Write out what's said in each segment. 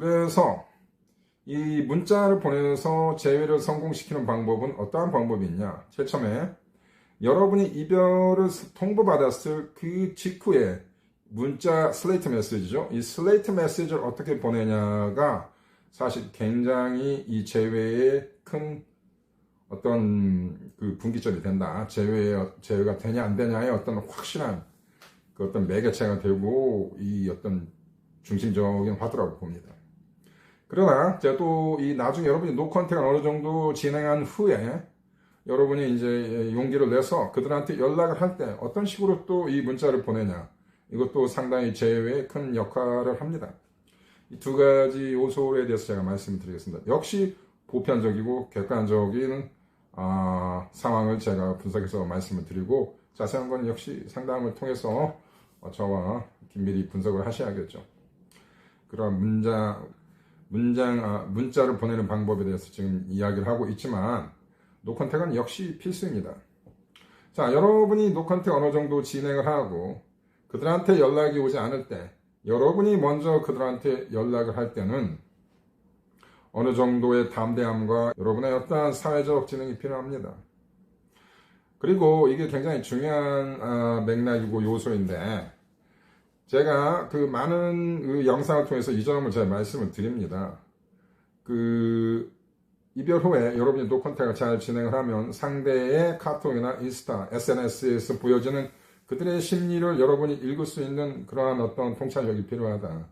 그래서 이 문자를 보내서 재회를 성공시키는 방법은 어떠한 방법이 있냐? 제일 처음에 여러분이 이별을 통보받았을 그 직후에 문자 슬레이트 메시지죠. 이 슬레이트 메시지를 어떻게 보내냐가 사실 굉장히 이 재회에 큰 어떤 그 분기점이 된다. 재회가 되냐 안 되냐의 어떤 확실한 그 어떤 매개체가 되고 이 어떤 중심적인 화두라고 봅니다. 그러나 제가 또 이 나중에 여러분이 노컨택을 어느 정도 진행한 후에 여러분이 이제 용기를 내서 그들한테 연락을 할 때 어떤 식으로 또 이 문자를 보내냐, 이것도 상당히 재회에 큰 역할을 합니다. 이 두 가지 요소에 대해서 제가 말씀을 드리겠습니다. 역시 보편적이고 객관적인 상황을 제가 분석해서 말씀을 드리고, 자세한 건 역시 상담을 통해서 저와 긴밀히 분석을 하셔야겠죠. 그런 문자를 보내는 방법에 대해서 지금 이야기를 하고 있지만, 노컨택은 역시 필수입니다. 자, 여러분이 노컨택 어느 정도 진행을 하고 그들한테 연락이 오지 않을 때, 여러분이 먼저 그들한테 연락을 할 때는 어느 정도의 담대함과 여러분의 어떠한 사회적 지능이 필요합니다. 그리고 이게 굉장히 중요한 맥락이고 요소인데, 제가 그 많은 그 영상을 통해서 이 점을 제가 말씀을 드립니다. 이별 후에 여러분이 노컨택을 잘 진행을 하면 상대의 카톡이나 인스타, SNS에서 보여지는 그들의 심리를 여러분이 읽을 수 있는 그러한 어떤 통찰력이 필요하다.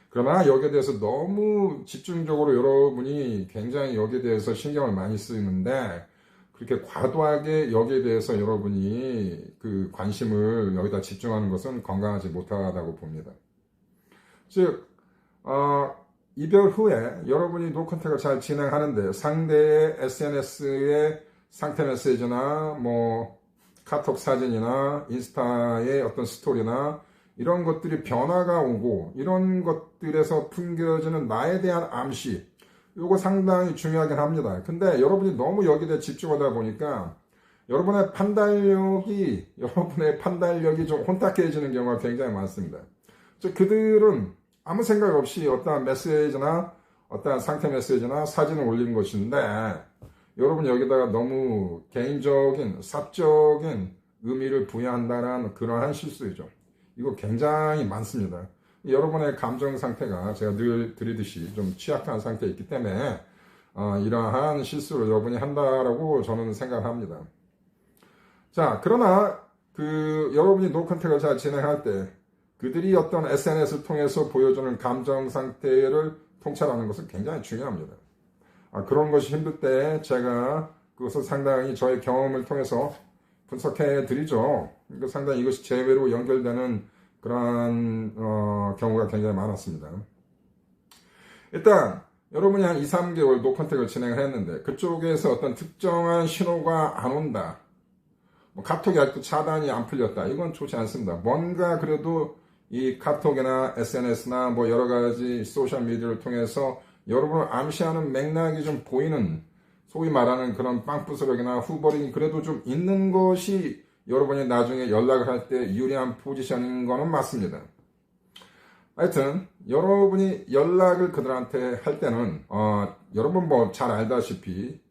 그러나 여기에 대해서 너무 집중적으로 여러분이 굉장히 여기에 대해서 신경을 많이 쓰는데, 그렇게 과도하게 여기에 대해서 여러분이 그 관심을 여기다 집중하는 것은 건강하지 못하다고 봅니다. 즉, 이별 후에 여러분이 노컨택을 잘 진행하는데 상대의 SNS의 상태 메시지나 카톡 사진이나 인스타의 어떤 스토리나 이런 것들이 변화가 오고, 이런 것들에서 풍겨지는 나에 대한 암시, 이거 상당히 중요하긴 합니다. 근데 여러분이 너무 여기에 대해 집중하다 보니까 여러분의 판단력이 좀 혼탁해지는 경우가 굉장히 많습니다. 즉, 그들은 아무 생각 없이 어떠한 메시지나 어떠한 상태 메시지나 사진을 올리는 것인데, 여러분 여기다가 너무 개인적인 사적인 의미를 부여한다는 그러한 실수이죠. 이거 굉장히 많습니다. 여러분의 감정 상태가 제가 늘 드리듯이 좀 취약한 상태에 있기 때문에 이러한 실수를 여러분이 한다라고 저는 생각합니다. 자, 그러나 여러분이 노컨택을 잘 진행할 때 그들이 어떤 SNS를 통해서 보여주는 감정 상태를 통찰하는 것은 굉장히 중요합니다. 그런 것이 힘들 때 제가 그것을 상당히 저의 경험을 통해서 분석해 드리죠. 상당히 이것이 재회로 연결되는 그러한 경우가 굉장히 많았습니다. 일단 여러분이 한 2, 3개월 노컨택을 진행을 했는데 그쪽에서 어떤 특정한 신호가 안 온다, 카톡이 아직도 차단이 안 풀렸다, 이건 좋지 않습니다. 뭔가 그래도 이 카톡이나 SNS나 여러 가지 소셜미디어를 통해서 여러분을 암시하는 맥락이 좀 보이는, 소위 말하는 그런 빵부스럭이나 후보링이 그래도 좀 있는 것이 여러분이 나중에 연락을 할 때 유리한 포지션인 거는 맞습니다. 하여튼 여러분이 연락을 그들한테 할 때는 여러분 잘 알다시피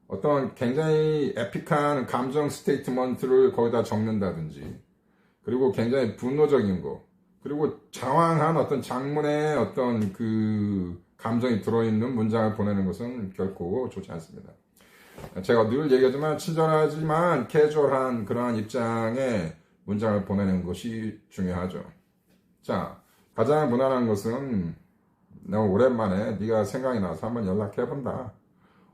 어떤 굉장히 에픽한 감정 스테이트먼트를 거기다 적는다든지, 그리고 굉장히 분노적인 거, 그리고 장황한 어떤 장문의 어떤 감정이 들어있는 문장을 보내는 것은 결코 좋지 않습니다. 제가 늘 얘기하지만 친절하지만 캐주얼한 그러한 입장의 문장을 보내는 것이 중요하죠. 자, 가장 무난한 것은 내가 오랜만에 네가 생각이 나서 한번 연락해본다,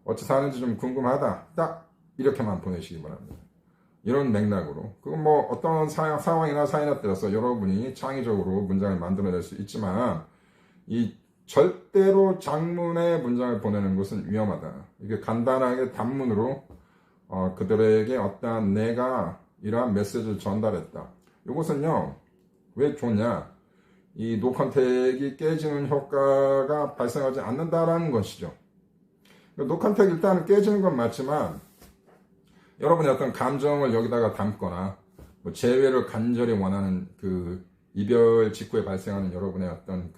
어찌 사는지 좀 궁금하다, 딱 이렇게만 보내시기 바랍니다. 이런 맥락으로. 그건 어떤 상황이나 사연에 따라서 여러분이 창의적으로 문장을 만들어낼 수 있지만, 이 절대로 장문의 문장을 보내는 것은 위험하다. 이게 간단하게 단문으로 그들에게 어떠한 내가 이러한 메시지를 전달했다, 이것은요 왜 좋냐, 이 노컨택이 깨지는 효과가 발생하지 않는다라는 것이죠. 노컨택 일단 깨지는 건 맞지만 여러분의 어떤 감정을 여기다가 담거나 재회를 간절히 원하는 이별 직후에 발생하는 여러분의 어떤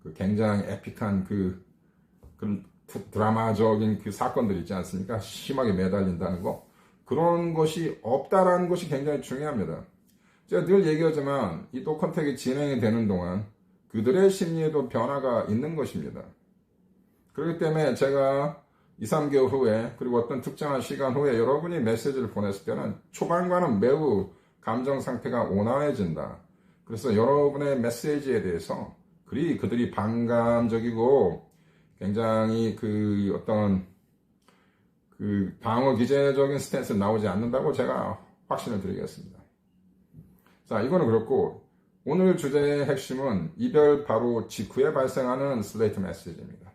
그 굉장히 에픽한 그 드라마적인 그 사건들 있지 않습니까? 심하게 매달린다는 거. 그런 것이 없다라는 것이 굉장히 중요합니다. 제가 늘 얘기하지만 이 노컨택이 진행이 되는 동안 그들의 심리에도 변화가 있는 것입니다. 그렇기 때문에 제가 2, 3개월 후에 그리고 어떤 특정한 시간 후에 여러분이 메시지를 보냈을 때는 초반과는 매우 감정 상태가 온화해진다. 그래서 여러분의 메시지에 대해서 그들이 반감적이고 굉장히 그 어떤 그 방어 기제적인 스탠스는 나오지 않는다고 제가 확신을 드리겠습니다. 자, 이거는 그렇고 오늘 주제의 핵심은 이별 바로 직후에 발생하는 슬레이트 메시지입니다.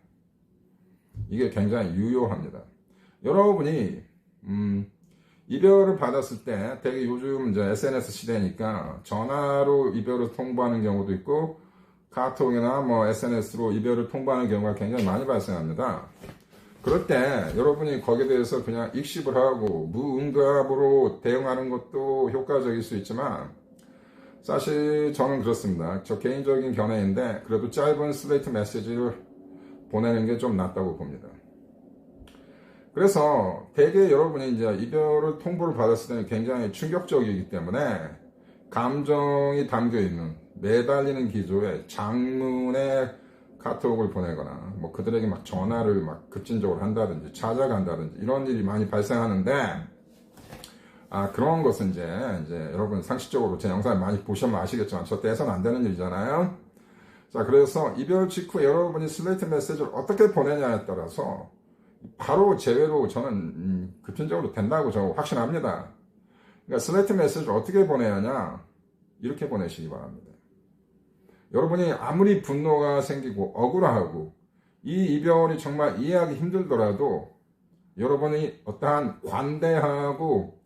이게 굉장히 유효합니다. 여러분이 이별을 받았을 때 되게 요즘 이제 SNS 시대니까 전화로 이별을 통보하는 경우도 있고 카톡이나 뭐 SNS로 이별을 통보하는 경우가 굉장히 많이 발생합니다. 그럴 때 여러분이 거기에 대해서 그냥 익십을 하고 무응답으로 대응하는 것도 효과적일 수 있지만 사실 저는 그렇습니다. 저 개인적인 견해인데 그래도 짧은 슬레이트 메시지를 보내는 게 좀 낫다고 봅니다. 그래서 대개 여러분이 이제 이별을 통보를 받았을 때는 굉장히 충격적이기 때문에 감정이 담겨있는 매달리는 기조의 장문의 카톡을 보내거나 뭐 그들에게 막 전화를 막 급진적으로 한다든지 찾아간다든지 이런 일이 많이 발생하는데 그런 것은 이제 여러분 상식적으로 제 영상을 많이 보시면 아시겠지만 절대 해서는 안 되는 일이잖아요. 자, 그래서 이별 직후 여러분이 슬레이트 메시지를 어떻게 보내냐에 따라서 바로 제외로 저는 급진적으로 된다고 저 확신합니다. 그러니까 슬레이트 메시지를 어떻게 보내야 하냐? 이렇게 보내시기 바랍니다. 여러분이 아무리 분노가 생기고 억울하고 이 이별이 정말 이해하기 힘들더라도 여러분이 어떠한 관대하고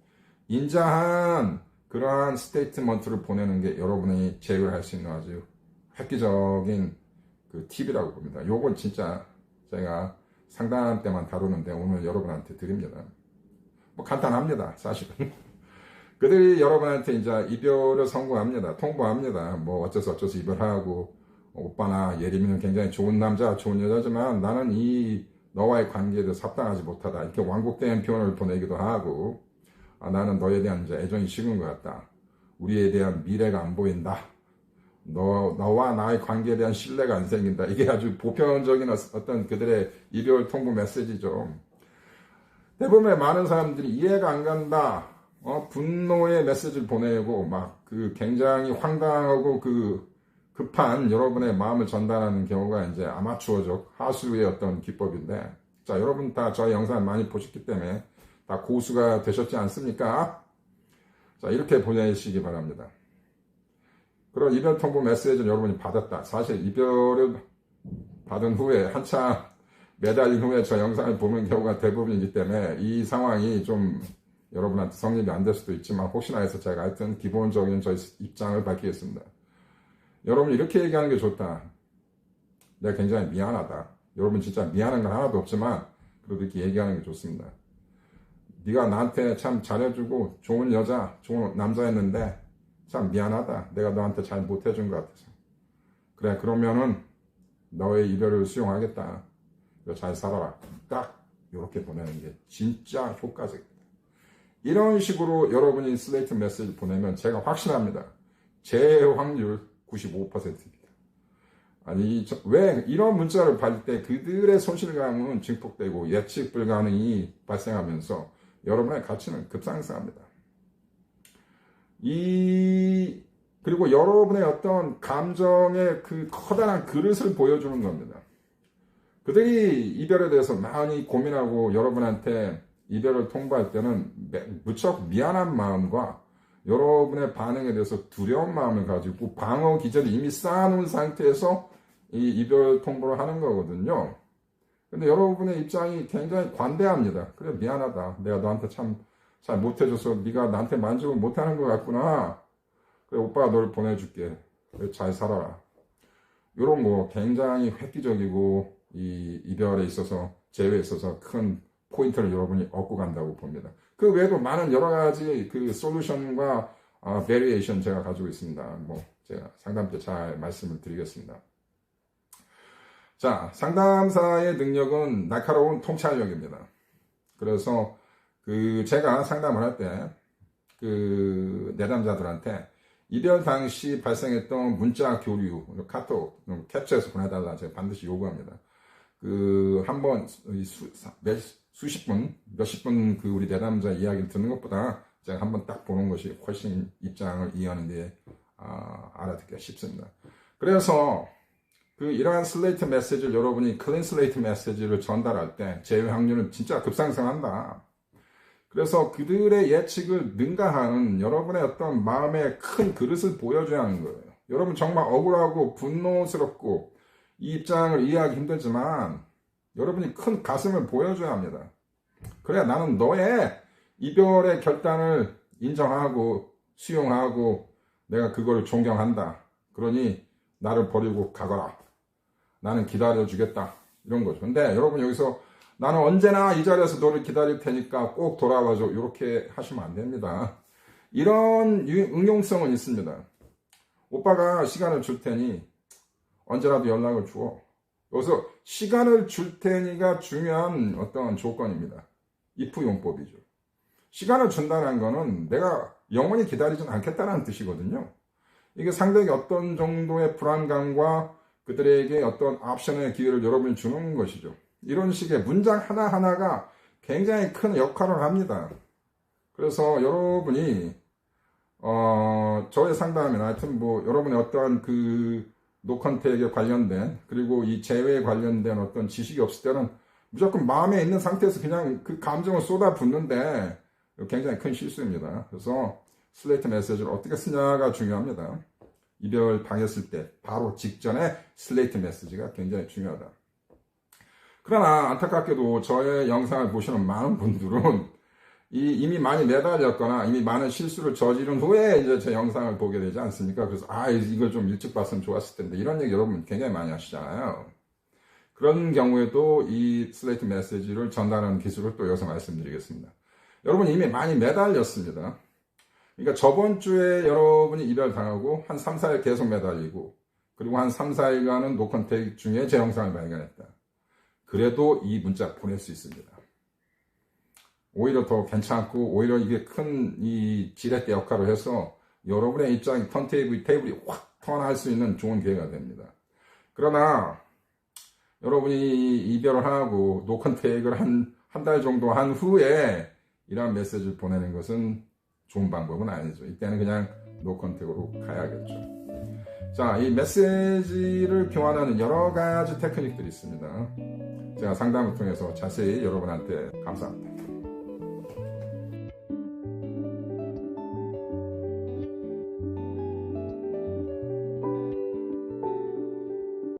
인자한 그러한 스테이트먼트를 보내는 게 여러분이 제외를 할 수 있는 아주 획기적인 그 팁이라고 봅니다. 요건 진짜 제가 상담 때만 다루는데 오늘 여러분한테 드립니다. 뭐 간단합니다, 사실은. 그들이 여러분한테 이제 이별을 선고합니다. 통보합니다. 뭐 어째서 이별하고 오빠나 예림이는 굉장히 좋은 남자, 좋은 여자지만 나는 이 너와의 관계에 대해서 합당하지 못하다. 이렇게 완곡된 표현을 보내기도 하고 나는 너에 대한 이제 애정이 식은 것 같다. 우리에 대한 미래가 안 보인다. 너와 나의 관계에 대한 신뢰가 안 생긴다. 이게 아주 보편적인 어떤 그들의 이별 통보 메시지죠. 대부분의 많은 사람들이 이해가 안 간다. 분노의 메시지를 보내고 막 그 굉장히 황당하고 그 급한 여러분의 마음을 전달하는 경우가 이제 아마추어적 하수의 어떤 기법인데, 자, 여러분 다 저의 영상을 많이 보셨기 때문에 다 고수가 되셨지 않습니까? 자, 이렇게 보내시기 바랍니다. 그런 이별 통보 메시지를 여러분이 받았다. 사실 이별을 받은 후에 한참 매달린 후에 저 영상을 보는 경우가 대부분이기 때문에 이 상황이 좀 여러분한테 성립이 안 될 수도 있지만 혹시나 해서 제가 하여튼 기본적인 저희 입장을 밝히겠습니다. 여러분 이렇게 얘기하는 게 좋다. 내가 굉장히 미안하다. 여러분 진짜 미안한 건 하나도 없지만 그래도 이렇게 얘기하는 게 좋습니다. 네가 나한테 참 잘해주고 좋은 여자, 좋은 남자였는데 참 미안하다. 내가 너한테 잘 못해준 것 같아서. 그래, 그러면은 너의 이별을 수용하겠다. 너 잘 살아라. 딱 이렇게 보내는 게 진짜 효과적입니다. 이런 식으로 여러분이 슬레이트 메시지 보내면 제가 확신합니다. 제 확률 95%입니다. 아니, 왜 이런 문자를 받을 때 그들의 손실감은 증폭되고 예측 불가능이 발생하면서 여러분의 가치는 급상승합니다. 그리고 여러분의 어떤 감정의 그 커다란 그릇을 보여주는 겁니다. 그들이 이별에 대해서 많이 고민하고 여러분한테 이별을 통보할 때는 무척 미안한 마음과 여러분의 반응에 대해서 두려운 마음을 가지고 방어 기제를 이미 쌓아놓은 상태에서 이 이별 통보를 하는 거거든요. 근데 여러분의 입장이 굉장히 관대합니다. 그래, 미안하다. 내가 너한테 참 잘 못해줘서 네가 나한테 만족을 못하는 것 같구나. 그래, 오빠가 널 보내줄게. 그래, 잘 살아라. 이런 거 굉장히 획기적이고 이 이별에 있어서 재회에 있어서 큰 포인트를 여러분이 얻고 간다고 봅니다. 그 외에도 많은 여러 가지 그 솔루션과 베리에이션 제가 가지고 있습니다. 뭐 제가 상담 때 잘 말씀을 드리겠습니다. 자, 상담사의 능력은 날카로운 통찰력입니다. 그래서 제가 상담을 할 때 내담자들한테 이별 당시 발생했던 문자 교류, 카톡, 캡처해서 보내달라 제가 반드시 요구합니다. 한번 수십 분, 몇십 분 우리 내담자 이야기를 듣는 것보다 제가 한번 딱 보는 것이 훨씬 입장을 이해하는 데 알아듣기가 쉽습니다. 그래서 이러한 슬레이트 메시지를 여러분이 클린 슬레이트 메시지를 전달할 때 제외 확률은 진짜 급상승한다. 그래서 그들의 예측을 능가하는 여러분의 어떤 마음의 큰 그릇을 보여줘야 하는 거예요. 여러분 정말 억울하고 분노스럽고 이 입장을 이해하기 힘들지만 여러분이 큰 가슴을 보여줘야 합니다. 그래야 나는 너의 이별의 결단을 인정하고 수용하고 내가 그걸 존경한다. 그러니 나를 버리고 가거라. 나는 기다려주겠다. 이런 거죠. 근데 여러분 여기서 나는 언제나 이 자리에서 너를 기다릴 테니까 꼭 돌아와줘. 이렇게 하시면 안 됩니다. 이런 응용성은 있습니다. 오빠가 시간을 줄 테니 언제라도 연락을 줘. 여기서 시간을 줄 테니가 중요한 어떤 조건입니다. if 용법이죠. 시간을 준다는 거는 내가 영원히 기다리진 않겠다는 뜻이거든요. 이게 상대에게 어떤 정도의 불안감과 그들에게 어떤 옵션의 기회를 여러분이 주는 것이죠. 이런 식의 문장 하나하나가 굉장히 큰 역할을 합니다. 그래서 여러분이 저의 상담이나 하여튼 여러분의 어떠한 노컨택에 관련된 그리고 이 재회에 관련된 어떤 지식이 없을 때는 무조건 마음에 있는 상태에서 그냥 그 감정을 쏟아붓는데 굉장히 큰 실수입니다. 그래서 슬레이트 메시지를 어떻게 쓰냐가 중요합니다. 이별 당했을 때 바로 직전에 슬레이트 메시지가 굉장히 중요하다. 그러나 안타깝게도 저의 영상을 보시는 많은 분들은 이미 많이 매달렸거나 이미 많은 실수를 저지른 후에 이제 제 영상을 보게 되지 않습니까? 그래서 이걸 좀 일찍 봤으면 좋았을 텐데 이런 얘기 여러분 굉장히 많이 하시잖아요. 그런 경우에도 이 슬레이트 메시지를 전달하는 기술을 또 여기서 말씀드리겠습니다. 여러분 이미 많이 매달렸습니다. 그러니까 저번 주에 여러분이 이별 당하고 한 3, 4일 계속 매달리고 그리고 한 3, 4일간은 노컨택 중에 제 영상을 발견했다. 그래도 이 문자 보낼 수 있습니다. 오히려 더 괜찮고 오히려 이게 큰 이 지렛대 역할을 해서 여러분의 입장이 테이블이 확 턴할 수 있는 좋은 기회가 됩니다. 그러나 여러분이 이별을 하고 노컨택을 한 달 정도 한 후에 이러한 메시지를 보내는 것은 좋은 방법은 아니죠. 이때는 그냥 노컨택으로 가야겠죠. 자, 이 메시지를 교환하는 여러 가지 테크닉들이 있습니다. 제가 상담을 통해서 자세히 여러분한테 감사합니다.